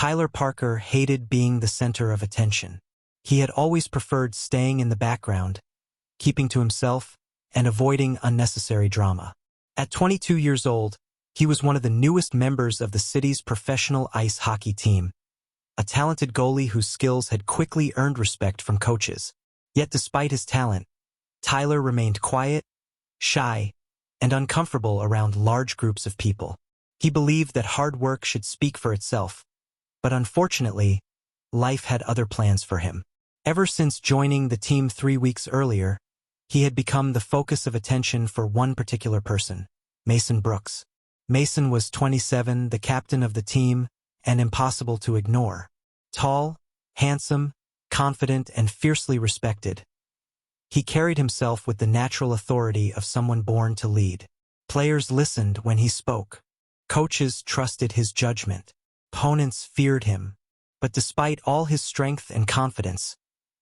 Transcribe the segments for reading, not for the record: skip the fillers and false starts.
Tyler Parker hated being the center of attention. He had always preferred staying in the background, keeping to himself, and avoiding unnecessary drama. At 22 years old, he was one of the newest members of the city's professional ice hockey team, a talented goalie whose skills had quickly earned respect from coaches. Yet despite his talent, Tyler remained quiet, shy, and uncomfortable around large groups of people. He believed that hard work should speak for itself, but unfortunately, life had other plans for him. Ever since joining the team 3 weeks earlier, he had become the focus of attention for one particular person, Mason Brooks. Mason was 27, the captain of the team, and impossible to ignore. Tall, handsome, confident, and fiercely respected, he carried himself with the natural authority of someone born to lead. Players listened when he spoke. Coaches trusted his judgment. Opponents feared him. But despite all his strength and confidence,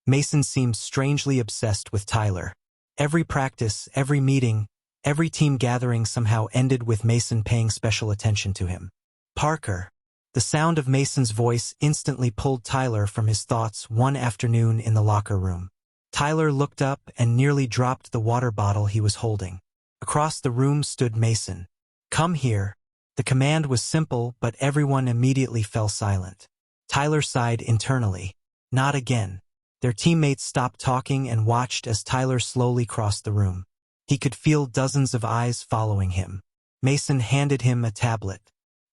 Mason seemed strangely obsessed with Tyler. Every practice, every meeting, every team gathering somehow ended with Mason paying special attention to him. Parker. The sound of Mason's voice instantly pulled Tyler from his thoughts one afternoon in the locker room. Tyler looked up and nearly dropped the water bottle he was holding. Across the room stood Mason. "Come here." The command was simple, but everyone immediately fell silent. Tyler sighed internally. Not again. Their teammates stopped talking and watched as Tyler slowly crossed the room. He could feel dozens of eyes following him. Mason handed him a tablet.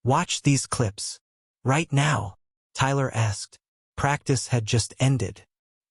"Watch these clips. Right now," Tyler asked. Practice had just ended.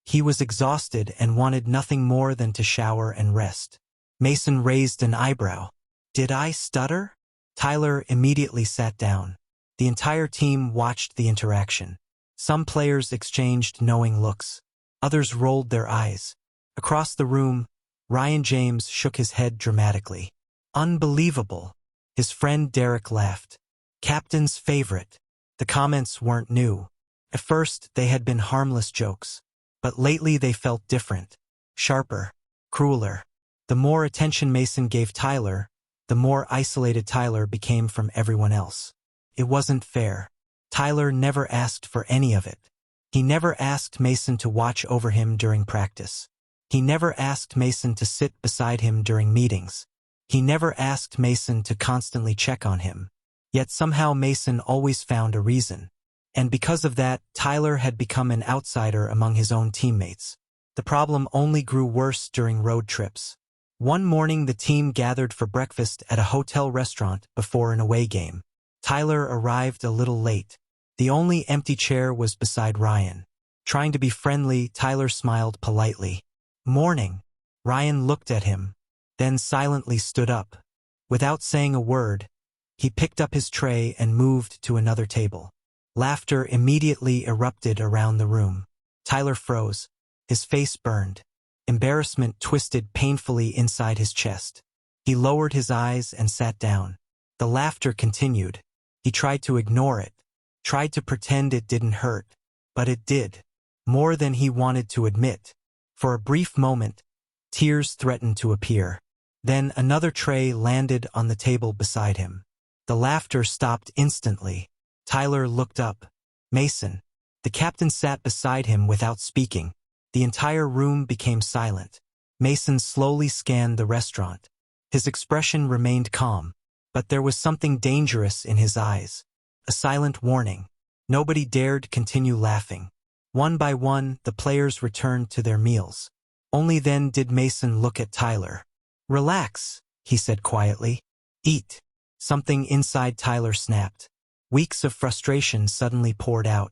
He was exhausted and wanted nothing more than to shower and rest. Mason raised an eyebrow. "Did I stutter?" Tyler immediately sat down. The entire team watched the interaction. Some players exchanged knowing looks. Others rolled their eyes. Across the room, Ryan James shook his head dramatically. "Unbelievable." His friend Derek laughed. "Captain's favorite." The comments weren't new. At first, they had been harmless jokes. But lately they felt different. Sharper. Crueler. The more attention Mason gave Tyler, the more isolated Tyler became from everyone else. It wasn't fair. Tyler never asked for any of it. He never asked Mason to watch over him during practice. He never asked Mason to sit beside him during meetings. He never asked Mason to constantly check on him. Yet somehow Mason always found a reason. And because of that, Tyler had become an outsider among his own teammates. The problem only grew worse during road trips. One morning the team gathered for breakfast at a hotel restaurant before an away game. Tyler arrived a little late. The only empty chair was beside Ryan. Trying to be friendly, Tyler smiled politely. "Morning." Ryan looked at him, then silently stood up. Without saying a word, he picked up his tray and moved to another table. Laughter immediately erupted around the room. Tyler froze. His face burned. Embarrassment twisted painfully inside his chest. He lowered his eyes and sat down. The laughter continued. He tried to ignore it, tried to pretend it didn't hurt, but it did. More than he wanted to admit. For a brief moment, tears threatened to appear. Then another tray landed on the table beside him. The laughter stopped instantly. Tyler looked up. Mason. The captain sat beside him without speaking. The entire room became silent. Mason slowly scanned the restaurant. His expression remained calm, but there was something dangerous in his eyes. A silent warning. Nobody dared continue laughing. One by one, the players returned to their meals. Only then did Mason look at Tyler. "Relax," he said quietly. "Eat." Something inside Tyler snapped. Weeks of frustration suddenly poured out.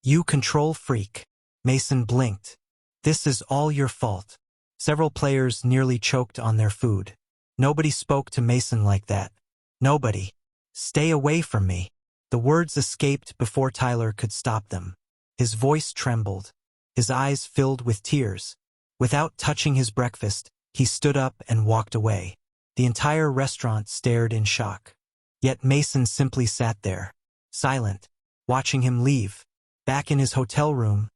"You control freak." Mason blinked. "This is all your fault." Several players nearly choked on their food. Nobody spoke to Mason like that. Nobody. "Stay away from me." The words escaped before Tyler could stop them. His voice trembled. His eyes filled with tears. Without touching his breakfast, he stood up and walked away. The entire restaurant stared in shock. Yet Mason simply sat there, silent, watching him leave. Back in his hotel room,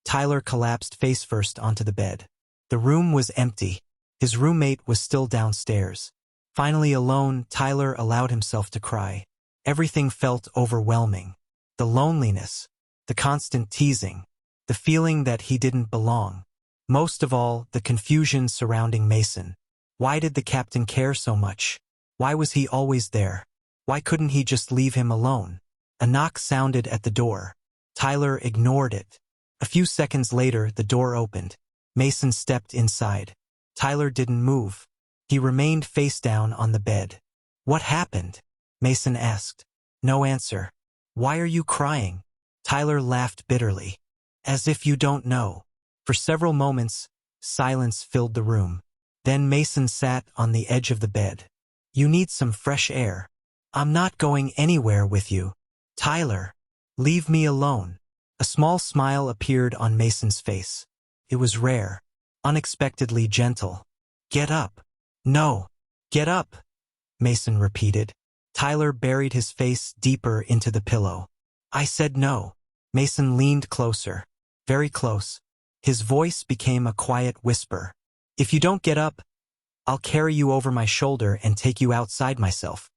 Tyler collapsed face first onto the bed. The room was empty. His roommate was still downstairs. Finally alone, Tyler allowed himself to cry. Everything felt overwhelming. The loneliness, the constant teasing, the feeling that he didn't belong. Most of all, the confusion surrounding Mason. Why did the captain care so much? Why was he always there? Why couldn't he just leave him alone? A knock sounded at the door. Tyler ignored it. A few seconds later, the door opened. Mason stepped inside. Tyler didn't move. He remained face down on the bed. "What happened?" Mason asked. No answer. "Why are you crying?" Tyler laughed bitterly. "As if you don't know." For several moments, silence filled the room. Then Mason sat on the edge of the bed. "You need some fresh air." "I'm not going anywhere with you." "Tyler, leave me alone." A small smile appeared on Mason's face. It was rare, unexpectedly gentle. "Get up." "No." "Get up," Mason repeated. Tyler buried his face deeper into the pillow. "I said no." Mason leaned closer, very close. His voice became a quiet whisper. "If you don't get up, I'll carry you over my shoulder and take you outside myself."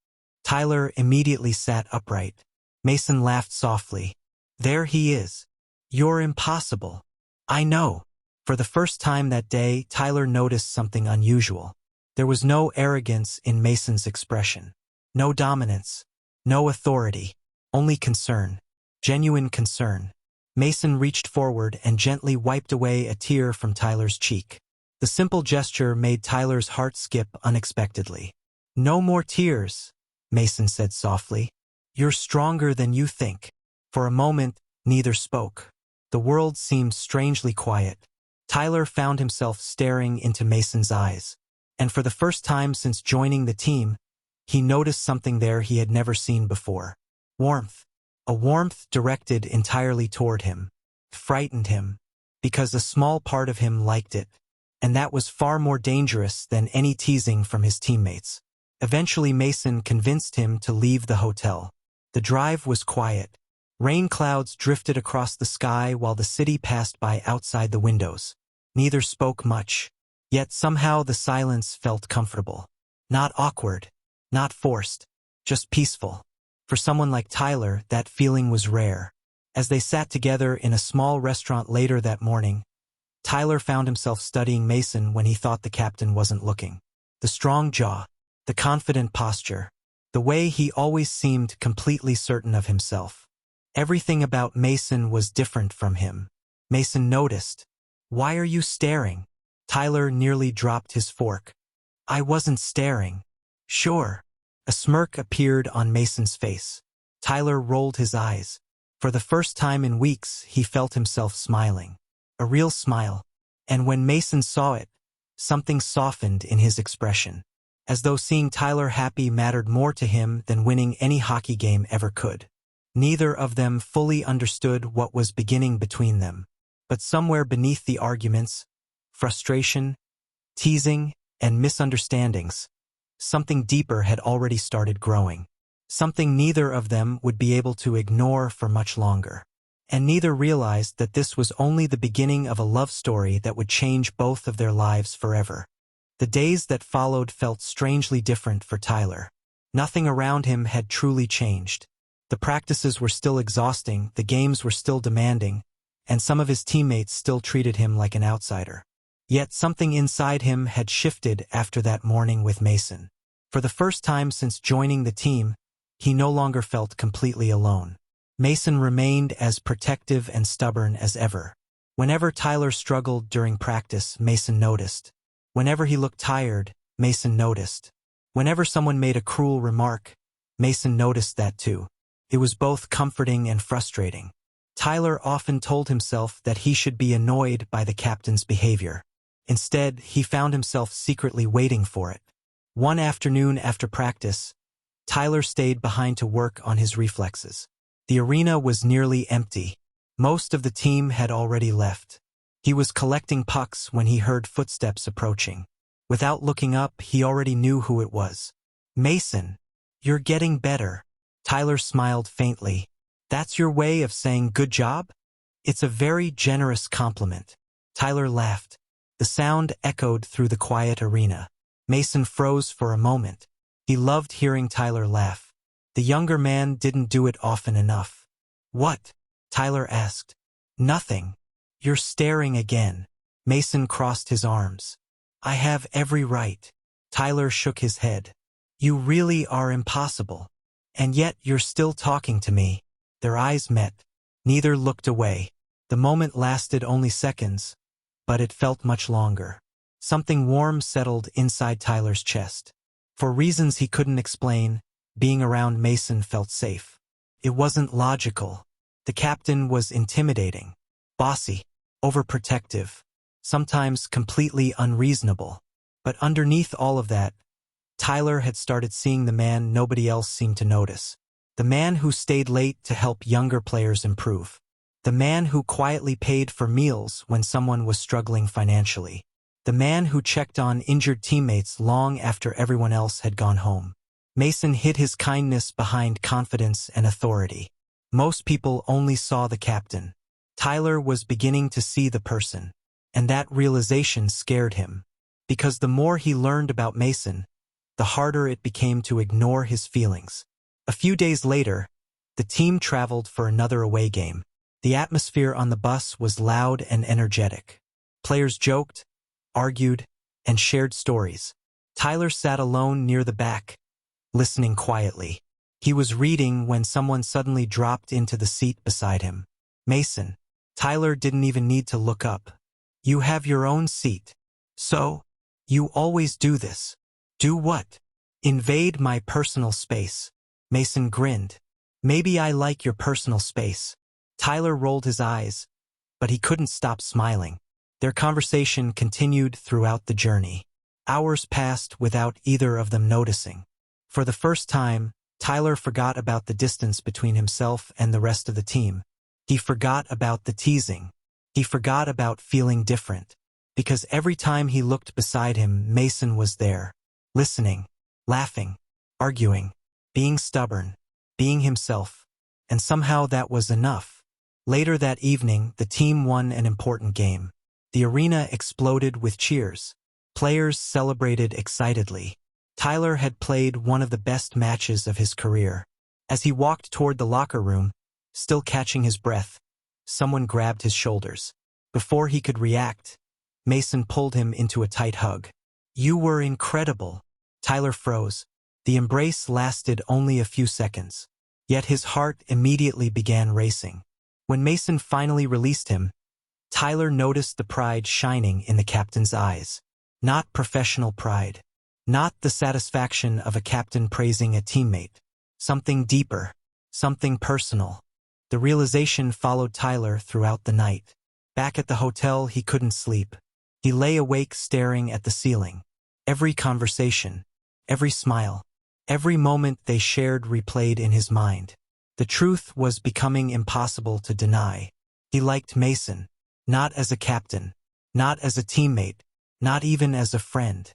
Tyler immediately sat upright. Mason laughed softly. "There he is. You're impossible." "I know." For the first time that day, Tyler noticed something unusual. There was no arrogance in Mason's expression. No dominance. No authority. Only concern. Genuine concern. Mason reached forward and gently wiped away a tear from Tyler's cheek. The simple gesture made Tyler's heart skip unexpectedly. "No more tears," Mason said softly. "You're stronger than you think." For a moment, neither spoke. The world seemed strangely quiet. Tyler found himself staring into Mason's eyes. And for the first time since joining the team, he noticed something there he had never seen before. Warmth. A warmth directed entirely toward him. Frightened him. Because a small part of him liked it. And that was far more dangerous than any teasing from his teammates. Eventually Mason convinced him to leave the hotel. The drive was quiet. Rain clouds drifted across the sky while the city passed by outside the windows. Neither spoke much. Yet somehow the silence felt comfortable. Not awkward. Not forced. Just peaceful. For someone like Tyler, that feeling was rare. As they sat together in a small restaurant later that morning, Tyler found himself studying Mason when he thought the captain wasn't looking. The strong jaw. The confident posture. The way he always seemed completely certain of himself. Everything about Mason was different from him. Mason noticed. "Why are you staring?" Tyler nearly dropped his fork. "I wasn't staring." "Sure." A smirk appeared on Mason's face. Tyler rolled his eyes. For the first time in weeks, he felt himself smiling. A real smile. And when Mason saw it, something softened in his expression. As though seeing Tyler happy mattered more to him than winning any hockey game ever could. Neither of them fully understood what was beginning between them. But somewhere beneath the arguments, frustration, teasing, and misunderstandings, something deeper had already started growing. Something neither of them would be able to ignore for much longer. And neither realized that this was only the beginning of a love story that would change both of their lives forever. The days that followed felt strangely different for Tyler. Nothing around him had truly changed. The practices were still exhausting, the games were still demanding, and some of his teammates still treated him like an outsider. Yet something inside him had shifted after that morning with Mason. For the first time since joining the team, he no longer felt completely alone. Mason remained as protective and stubborn as ever. Whenever Tyler struggled during practice, Mason noticed. Whenever he looked tired, Mason noticed. Whenever someone made a cruel remark, Mason noticed that too. It was both comforting and frustrating. Tyler often told himself that he should be annoyed by the captain's behavior. Instead, he found himself secretly waiting for it. One afternoon after practice, Tyler stayed behind to work on his reflexes. The arena was nearly empty. Most of the team had already left. He was collecting pucks when he heard footsteps approaching. Without looking up, he already knew who it was. "Mason, you're getting better." Tyler smiled faintly. "That's your way of saying good job?" "It's a very generous compliment." Tyler laughed. The sound echoed through the quiet arena. Mason froze for a moment. He loved hearing Tyler laugh. The younger man didn't do it often enough. "What?" Tyler asked. "Nothing. You're staring again." Mason crossed his arms. "I have every right." Tyler shook his head. "You really are impossible. And yet you're still talking to me." Their eyes met. Neither looked away. The moment lasted only seconds, but it felt much longer. Something warm settled inside Tyler's chest. For reasons he couldn't explain, being around Mason felt safe. It wasn't logical. The captain was intimidating, bossy, overprotective, sometimes completely unreasonable. But underneath all of that, Tyler had started seeing the man nobody else seemed to notice. The man who stayed late to help younger players improve. The man who quietly paid for meals when someone was struggling financially. The man who checked on injured teammates long after everyone else had gone home. Mason hid his kindness behind confidence and authority. Most people only saw the captain. Tyler was beginning to see the person. And that realization scared him. Because the more he learned about Mason, the harder it became to ignore his feelings. A few days later, the team traveled for another away game. The atmosphere on the bus was loud and energetic. Players joked, argued, and shared stories. Tyler sat alone near the back, listening quietly. He was reading when someone suddenly dropped into the seat beside him. "Mason." Tyler didn't even need to look up. "You have your own seat." "So? You always do this." "Do what?" "Invade my personal space." Mason grinned. "Maybe I like your personal space." Tyler rolled his eyes, but he couldn't stop smiling. Their conversation continued throughout the journey. Hours passed without either of them noticing. For the first time, Tyler forgot about the distance between himself and the rest of the team. He forgot about the teasing. He forgot about feeling different. Because every time he looked beside him, Mason was there, listening, laughing, arguing, being stubborn, being himself. And somehow that was enough. Later that evening, the team won an important game. The arena exploded with cheers. Players celebrated excitedly. Tyler had played one of the best matches of his career. As he walked toward the locker room, still catching his breath, someone grabbed his shoulders. Before he could react, Mason pulled him into a tight hug. "You were incredible." Tyler froze. The embrace lasted only a few seconds. Yet his heart immediately began racing. When Mason finally released him, Tyler noticed the pride shining in the captain's eyes. Not professional pride. Not the satisfaction of a captain praising a teammate. Something deeper. Something personal. The realization followed Tyler throughout the night. Back at the hotel, he couldn't sleep. He lay awake staring at the ceiling. Every conversation, every smile, every moment they shared replayed in his mind. The truth was becoming impossible to deny. He liked Mason, not as a captain, not as a teammate, not even as a friend.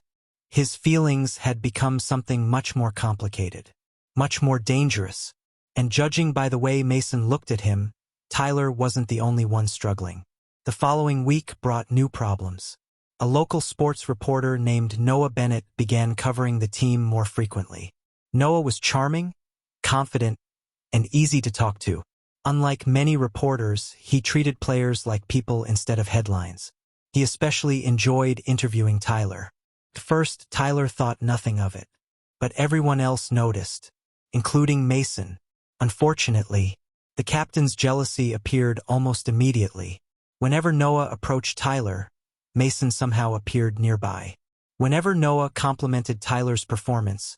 His feelings had become something much more complicated, much more dangerous. And judging by the way Mason looked at him, Tyler wasn't the only one struggling. The following week brought new problems. A local sports reporter named Noah Bennett began covering the team more frequently. Noah was charming, confident, and easy to talk to. Unlike many reporters, he treated players like people instead of headlines. He especially enjoyed interviewing Tyler. At first, Tyler thought nothing of it. But everyone else noticed, including Mason. Unfortunately, the captain's jealousy appeared almost immediately. Whenever Noah approached Tyler, Mason somehow appeared nearby. Whenever Noah complimented Tyler's performance,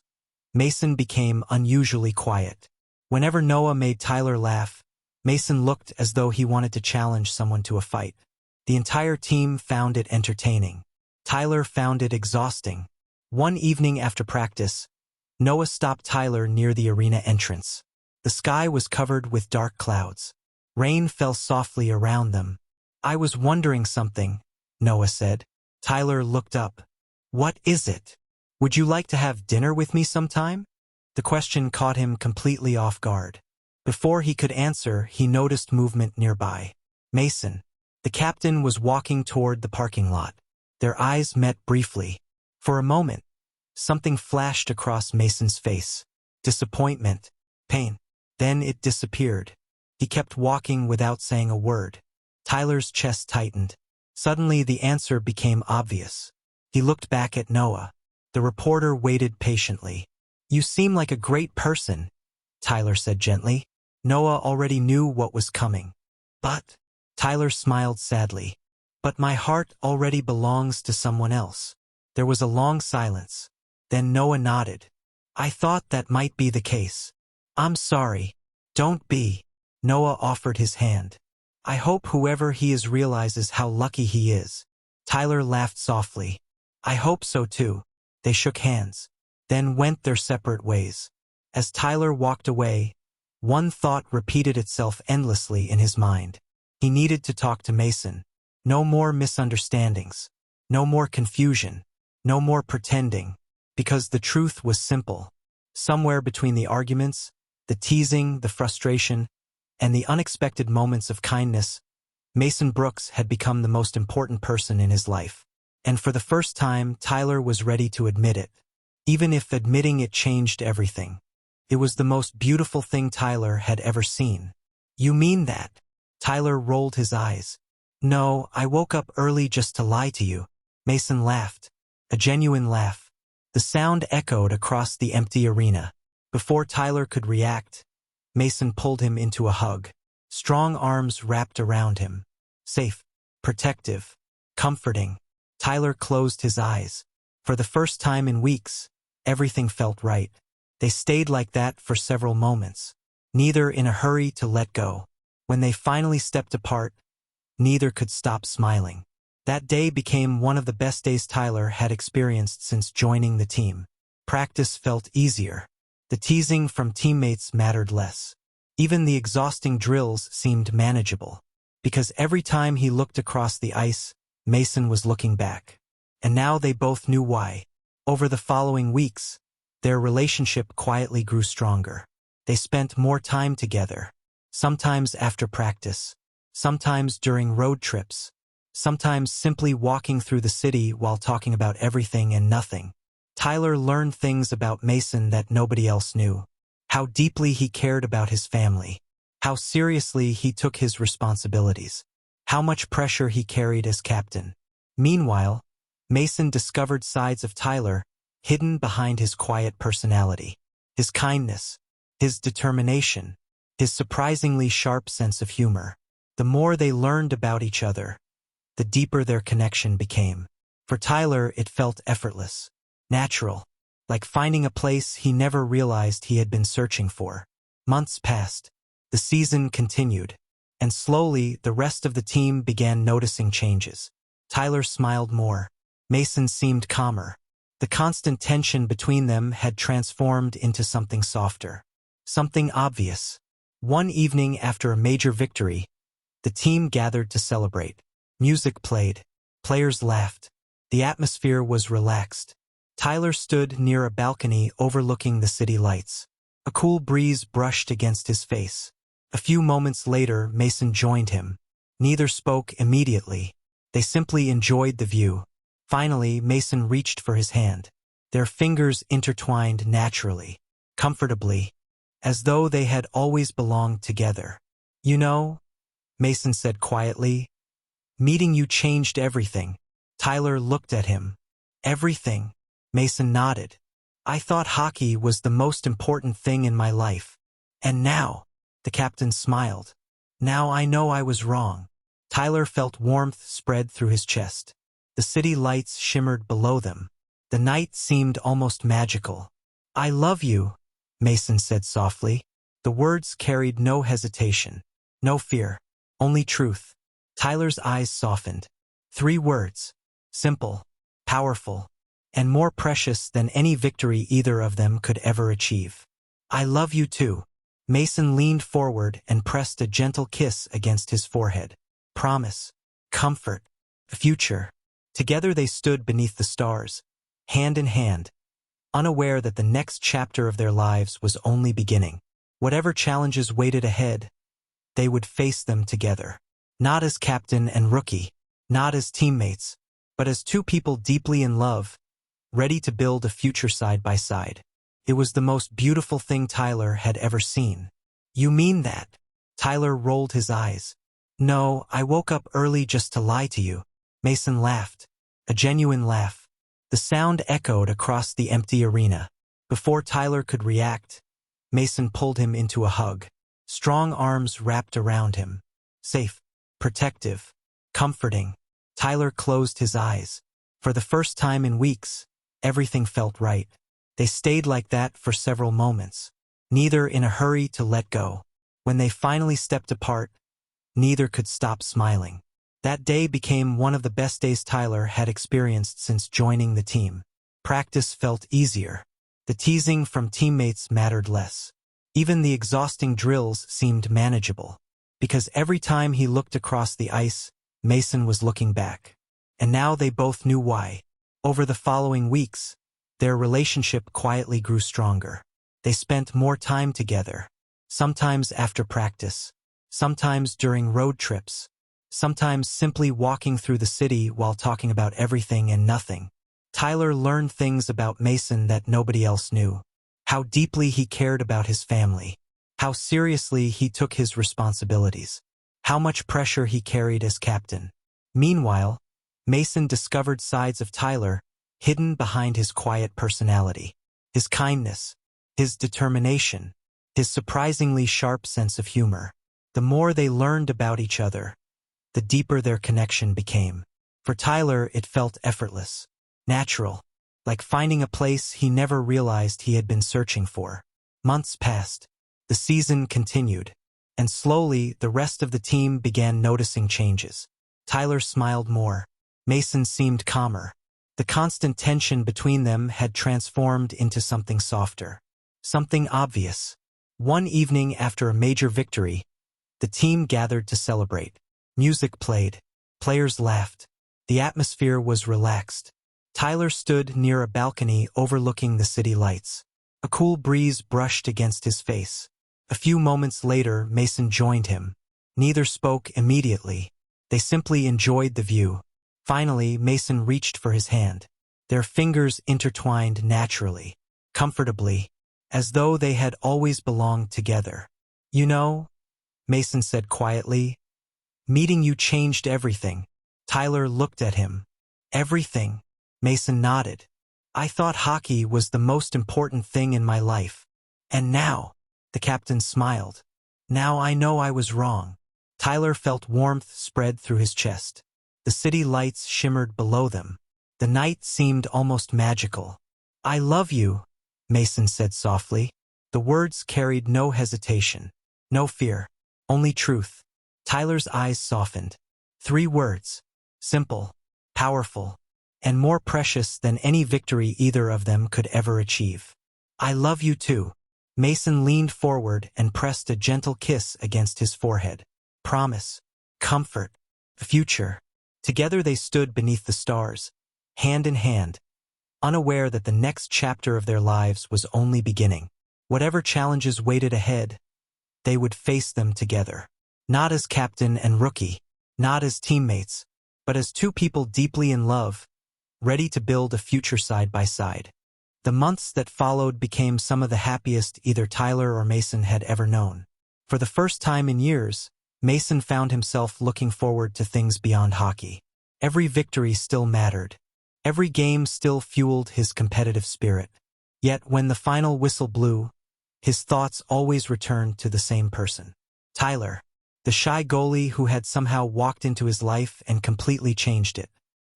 Mason became unusually quiet. Whenever Noah made Tyler laugh, Mason looked as though he wanted to challenge someone to a fight. The entire team found it entertaining. Tyler found it exhausting. One evening after practice, Noah stopped Tyler near the arena entrance. The sky was covered with dark clouds. Rain fell softly around them. "I was wondering something," Noah said. Tyler looked up. "What is it? Would you like to have dinner with me sometime?" The question caught him completely off guard. Before he could answer, he noticed movement nearby. Mason, the captain, was walking toward the parking lot. Their eyes met briefly. For a moment, something flashed across Mason's face. Disappointment, pain. Then it disappeared. He kept walking without saying a word. Tyler's chest tightened. Suddenly the answer became obvious. He looked back at Noah. The reporter waited patiently. "You seem like a great person," Tyler said gently. Noah already knew what was coming. "But," Tyler smiled sadly, "but my heart already belongs to someone else." There was a long silence. Then Noah nodded. "I thought that might be the case." "I'm sorry." "Don't be." Noah offered his hand. "I hope whoever he is realizes how lucky he is." Tyler laughed softly. "I hope so too." They shook hands, then went their separate ways. As Tyler walked away, one thought repeated itself endlessly in his mind. He needed to talk to Mason. No more misunderstandings. No more confusion. No more pretending. Because the truth was simple. Somewhere between the arguments, the teasing, the frustration, and the unexpected moments of kindness, Mason Brooks had become the most important person in his life. And for the first time, Tyler was ready to admit it. Even if admitting it changed everything. It was the most beautiful thing Tyler had ever seen. "You mean that?" Tyler rolled his eyes. "No, I woke up early just to lie to you." Mason laughed. A genuine laugh. The sound echoed across the empty arena. Before Tyler could react, Mason pulled him into a hug. Strong arms wrapped around him. Safe, protective, comforting. Tyler closed his eyes. For the first time in weeks, everything felt right. They stayed like that for several moments, neither in a hurry to let go. When they finally stepped apart, neither could stop smiling. That day became one of the best days Tyler had experienced since joining the team. Practice felt easier. The teasing from teammates mattered less. Even the exhausting drills seemed manageable. Because every time he looked across the ice, Mason was looking back. And now they both knew why. Over the following weeks, their relationship quietly grew stronger. They spent more time together. Sometimes after practice. Sometimes during road trips. Sometimes simply walking through the city while talking about everything and nothing. Tyler learned things about Mason that nobody else knew. How deeply he cared about his family. How seriously he took his responsibilities. How much pressure he carried as captain. Meanwhile, Mason discovered sides of Tyler hidden behind his quiet personality. His kindness. His determination. His surprisingly sharp sense of humor. The more they learned about each other, the deeper their connection became. For Tyler, it felt effortless. Natural. Like finding a place he never realized he had been searching for. Months passed. The season continued. And slowly, the rest of the team began noticing changes. Tyler smiled more. Mason seemed calmer. The constant tension between them had transformed into something softer. Something obvious. One evening after a major victory, the team gathered to celebrate. Music played. Players laughed. The atmosphere was relaxed. Tyler stood near a balcony overlooking the city lights. A cool breeze brushed against his face. A few moments later, Mason joined him. Neither spoke immediately. They simply enjoyed the view. Finally, Mason reached for his hand. Their fingers intertwined naturally, comfortably, as though they had always belonged together. "You know," Mason said quietly, "meeting you changed everything." Tyler looked at him. "Everything?" Mason nodded. "I thought hockey was the most important thing in my life. And now," the captain smiled, "now I know I was wrong." Tyler felt warmth spread through his chest. The city lights shimmered below them. The night seemed almost magical. "I love you," Mason said softly. The words carried no hesitation, no fear, only truth. Tyler's eyes softened. 3 words. Simple, powerful, and more precious than any victory either of them could ever achieve. "I love you too." Mason leaned forward and pressed a gentle kiss against his forehead. Promise, comfort, future. Together they stood beneath the stars, hand in hand, unaware that the next chapter of their lives was only beginning. Whatever challenges waited ahead, they would face them together. Not as captain and rookie, not as teammates, but as 2 people deeply in love, ready to build a future side by side. It was the most beautiful thing Tyler had ever seen. "You mean that?" Tyler rolled his eyes. No, I woke up early just to lie to you. Mason laughed. A genuine laugh. The sound echoed across the empty arena. Before Tyler could react, Mason pulled him into a hug. Strong arms wrapped around him. Safe, protective, comforting. Tyler closed his eyes. For the first time in weeks, everything felt right. They stayed like that for several moments, neither in a hurry to let go. When they finally stepped apart, neither could stop smiling. That day became one of the best days Tyler had experienced since joining the team. Practice felt easier. The teasing from teammates mattered less. Even the exhausting drills seemed manageable. Because every time he looked across the ice, Mason was looking back. And now they both knew why. Over the following weeks, their relationship quietly grew stronger. They spent more time together, sometimes after practice, sometimes during road trips, sometimes simply walking through the city while talking about everything and nothing. Tyler learned things about Mason that nobody else knew. How deeply he cared about his family. How seriously he took his responsibilities. How much pressure he carried as captain. Meanwhile, Mason discovered sides of Tyler hidden behind his quiet personality. His kindness, his determination, his surprisingly sharp sense of humor. The more they learned about each other, the deeper their connection became. For Tyler, it felt effortless, natural, like finding a place he never realized he had been searching for. Months passed. The season continued, and slowly the rest of the team began noticing changes. Tyler smiled more. Mason seemed calmer. The constant tension between them had transformed into something softer, something obvious. One evening after a major victory, the team gathered to celebrate. Music played. Players laughed. The atmosphere was relaxed. Tyler stood near a balcony overlooking the city lights. A cool breeze brushed against his face. A few moments later, Mason joined him. Neither spoke immediately. They simply enjoyed the view. Finally, Mason reached for his hand. Their fingers intertwined naturally, comfortably, as though they had always belonged together. You know, Mason said quietly, meeting you changed everything. Tyler looked at him. Everything? Mason nodded. I thought hockey was the most important thing in my life. And now, the captain smiled. Now I know I was wrong. Tyler felt warmth spread through his chest. The city lights shimmered below them. The night seemed almost magical. I love you, Mason said softly. The words carried no hesitation, no fear, only truth. Tyler's eyes softened. 3 words. Simple, powerful, and more precious than any victory either of them could ever achieve. I love you too. Mason leaned forward and pressed a gentle kiss against his forehead. Promise, comfort, future. Together they stood beneath the stars, hand in hand, unaware that the next chapter of their lives was only beginning. Whatever challenges waited ahead, they would face them together. Not as captain and rookie, not as teammates, but as 2 people deeply in love, ready to build a future side by side. The months that followed became some of the happiest either Tyler or Mason had ever known. For the first time in years, Mason found himself looking forward to things beyond hockey. Every victory still mattered. Every game still fueled his competitive spirit. Yet when the final whistle blew, his thoughts always returned to the same person. Tyler, the shy goalie who had somehow walked into his life and completely changed it.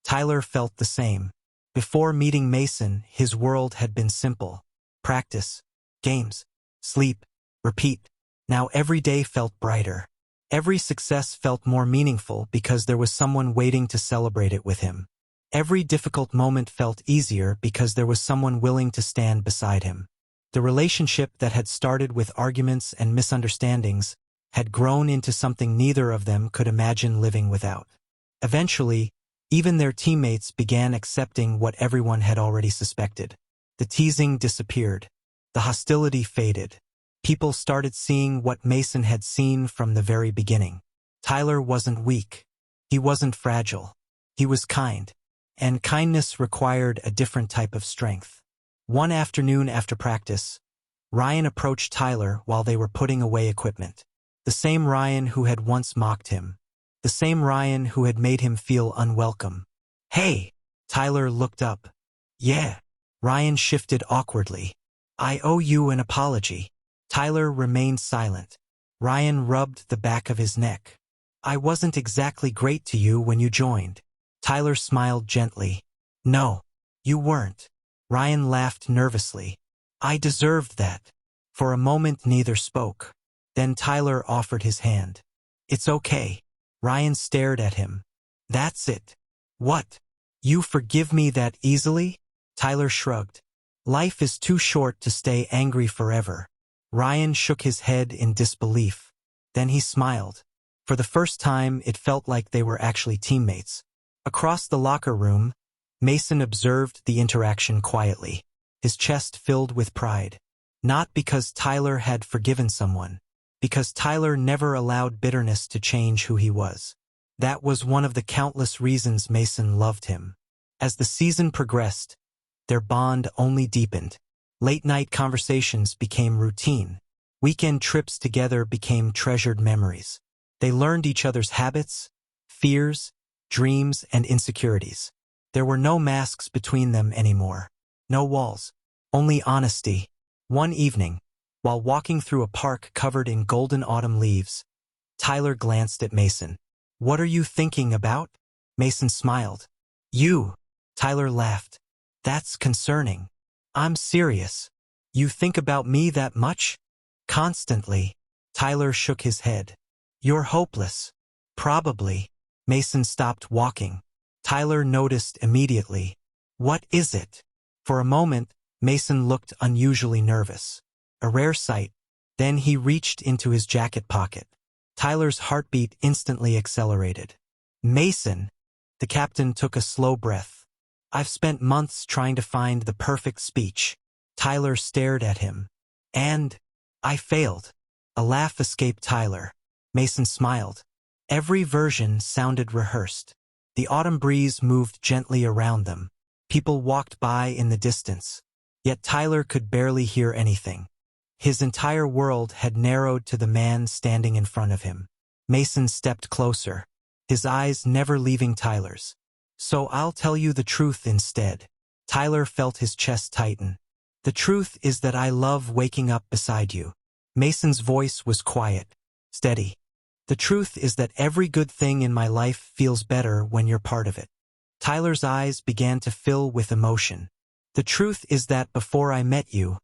Tyler felt the same. Before meeting Mason, his world had been simple. Practice, games, sleep, repeat. Now every day felt brighter. Every success felt more meaningful because there was someone waiting to celebrate it with him. Every difficult moment felt easier because there was someone willing to stand beside him. The relationship that had started with arguments and misunderstandings had grown into something neither of them could imagine living without. Eventually, even their teammates began accepting what everyone had already suspected. The teasing disappeared. The hostility faded. People started seeing what Mason had seen from the very beginning. Tyler wasn't weak. He wasn't fragile. He was kind. And kindness required a different type of strength. One afternoon after practice, Ryan approached Tyler while they were putting away equipment. The same Ryan who had once mocked him. The same Ryan who had made him feel unwelcome. "Hey!" Tyler looked up. "Yeah." Ryan shifted awkwardly. "I owe you an apology." Tyler remained silent. Ryan rubbed the back of his neck. "I wasn't exactly great to you when you joined." Tyler smiled gently. "No, you weren't." Ryan laughed nervously. "I deserved that." For a moment neither spoke. Then Tyler offered his hand. "It's okay." Ryan stared at him. "That's it." "What? You forgive me that easily?" Tyler shrugged. "Life is too short to stay angry forever." Ryan shook his head in disbelief. Then he smiled. For the first time, it felt like they were actually teammates. Across the locker room, Mason observed the interaction quietly, his chest filled with pride. Not because Tyler had forgiven someone, because Tyler never allowed bitterness to change who he was. That was one of the countless reasons Mason loved him. As the season progressed, their bond only deepened. Late-night conversations became routine. Weekend trips together became treasured memories. They learned each other's habits, fears, dreams, and insecurities. There were no masks between them anymore. No walls. Only honesty. One evening, while walking through a park covered in golden autumn leaves, Tyler glanced at Mason. "What are you thinking about?" Mason smiled. "You." Tyler laughed. "That's concerning." "I'm serious." "You think about me that much?" "Constantly." Tyler shook his head. "You're hopeless." "Probably." Mason stopped walking. Tyler noticed immediately. "What is it?" For a moment, Mason looked unusually nervous. A rare sight. Then he reached into his jacket pocket. Tyler's heartbeat instantly accelerated. "Mason!" The captain took a slow breath. "I've spent months trying to find the perfect speech." Tyler stared at him. "And I failed." A laugh escaped Tyler. Mason smiled. Every version sounded rehearsed. The autumn breeze moved gently around them. People walked by in the distance. Yet Tyler could barely hear anything. His entire world had narrowed to the man standing in front of him. Mason stepped closer, his eyes never leaving Tyler's. "So I'll tell you the truth instead." Tyler felt his chest tighten. "The truth is that I love waking up beside you." Mason's voice was quiet, steady. "The truth is that every good thing in my life feels better when you're part of it." Tyler's eyes began to fill with emotion. "The truth is that before I met you,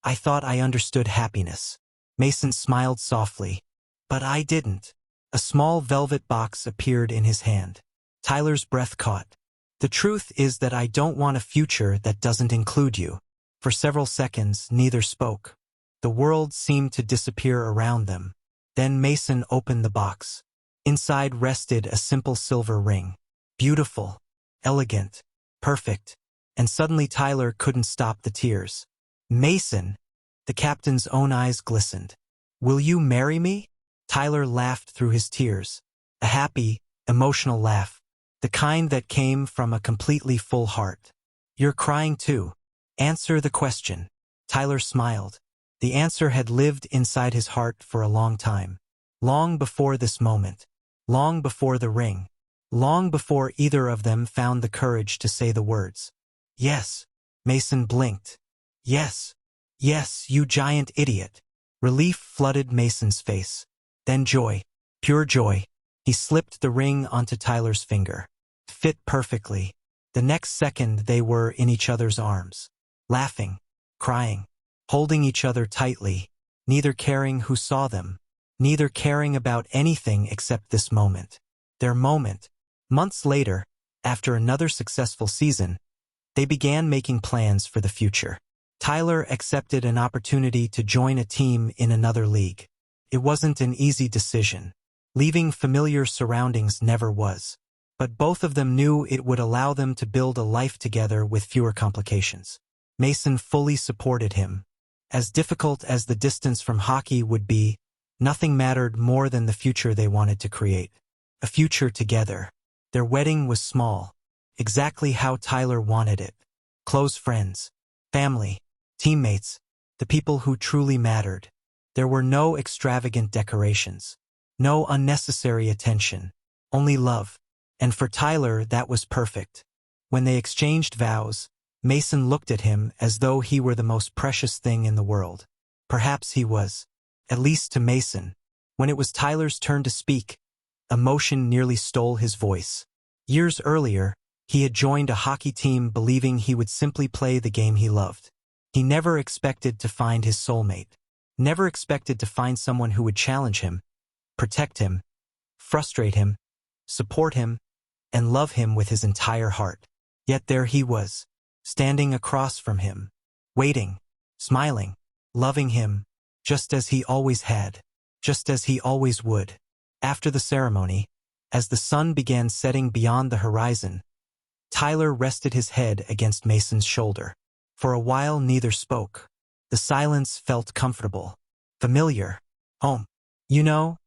I thought I understood happiness." Mason smiled softly. "But I didn't." A small velvet box appeared in his hand. Tyler's breath caught. "The truth is that I don't want a future that doesn't include you." For several seconds, neither spoke. The world seemed to disappear around them. Then Mason opened the box. Inside rested a simple silver ring. Beautiful, elegant, perfect. And suddenly Tyler couldn't stop the tears. "Mason!" The captain's own eyes glistened. "Will you marry me?" Tyler laughed through his tears. A happy, emotional laugh. The kind that came from a completely full heart. "You're crying too. Answer the question." Tyler smiled. The answer had lived inside his heart for a long time. Long before this moment. Long before the ring. Long before either of them found the courage to say the words. "Yes." Mason blinked. "Yes. Yes, you giant idiot." Relief flooded Mason's face. Then joy. Pure joy. He slipped the ring onto Tyler's finger. Fit perfectly. The next second they were in each other's arms. Laughing. Crying. Holding each other tightly. Neither caring who saw them. Neither caring about anything except this moment. Their moment. Months later, after another successful season, they began making plans for the future. Tyler accepted an opportunity to join a team in another league. It wasn't an easy decision. Leaving familiar surroundings never was. But both of them knew it would allow them to build a life together with fewer complications. Mason fully supported him. As difficult as the distance from hockey would be, nothing mattered more than the future they wanted to create. A future together. Their wedding was small. Exactly how Tyler wanted it. Close friends. Family. Teammates. The people who truly mattered. There were no extravagant decorations, no unnecessary attention, only love. And for Tyler, that was perfect. When they exchanged vows, Mason looked at him as though he were the most precious thing in the world. Perhaps he was, at least to Mason. When it was Tyler's turn to speak, emotion nearly stole his voice. Years earlier, he had joined a hockey team believing he would simply play the game he loved. He never expected to find his soulmate, never expected to find someone who would challenge him, protect him, frustrate him, support him, and love him with his entire heart. Yet there he was, standing across from him, waiting, smiling, loving him, just as he always had, just as he always would. After the ceremony, as the sun began setting beyond the horizon, Tyler rested his head against Mason's shoulder. For a while neither spoke. The silence felt comfortable, familiar. "Oh, you know,"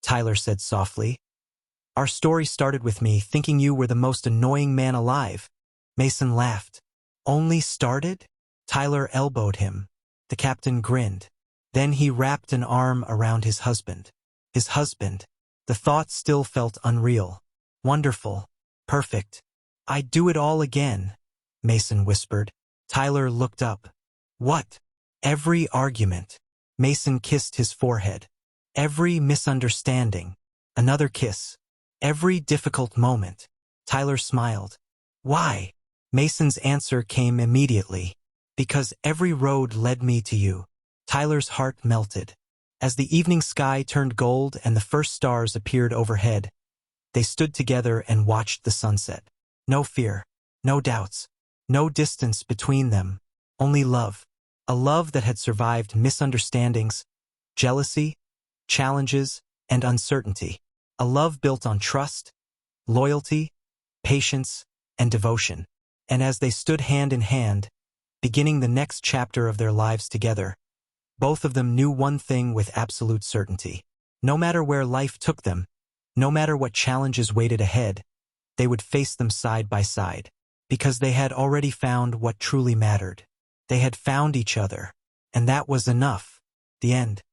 Tyler said softly, "our story started with me thinking you were the most annoying man alive." Mason laughed. "Only started?" Tyler elbowed him. The captain grinned. Then he wrapped an arm around his husband. His husband. The thought still felt unreal. Wonderful. Perfect. "I'd do it all again," Mason whispered. Tyler looked up. "What?" "Every argument." Mason kissed his forehead. "Every misunderstanding." Another kiss. "Every difficult moment." Tyler smiled. "Why?" Mason's answer came immediately. "Because every road led me to you." Tyler's heart melted. As the evening sky turned gold and the first stars appeared overhead, they stood together and watched the sunset. No fear, no doubts, no distance between them, only love. A love that had survived misunderstandings, jealousy, challenges, and uncertainty. A love built on trust, loyalty, patience, and devotion. And as they stood hand in hand, beginning the next chapter of their lives together, both of them knew one thing with absolute certainty. No matter where life took them, no matter what challenges waited ahead, they would face them side by side. Because they had already found what truly mattered. They had found each other. And that was enough. The end.